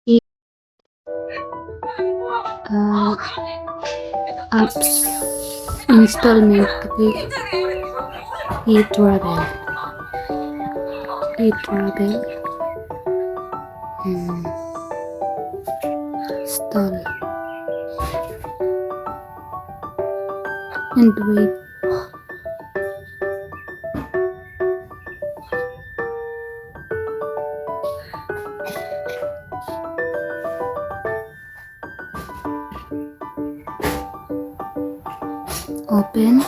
E apps installment. Okay. ETravel. Install and wait. Open.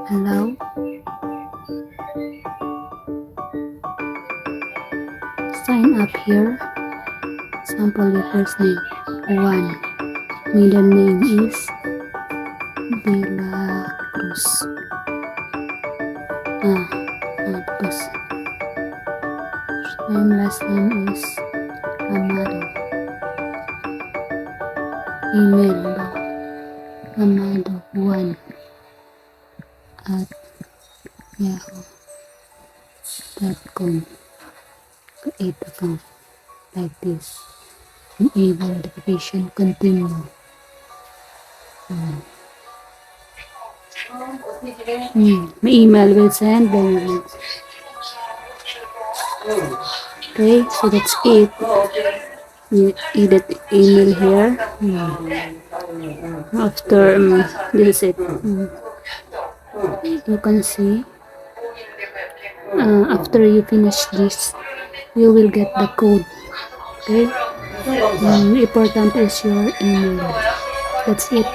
Allow. Sign up here. Sample your first name. 1. Middle name is Bella Cruz. Tapos last name is Amado. Email ba? Amado1 at yahoo.com. Create account like this. Enable notification. Continue. My email will send then. Okay, so that's it. You edit email here. After this is it. You can see. After you finish this, you will get the code. Okay. Important is your email. That's it.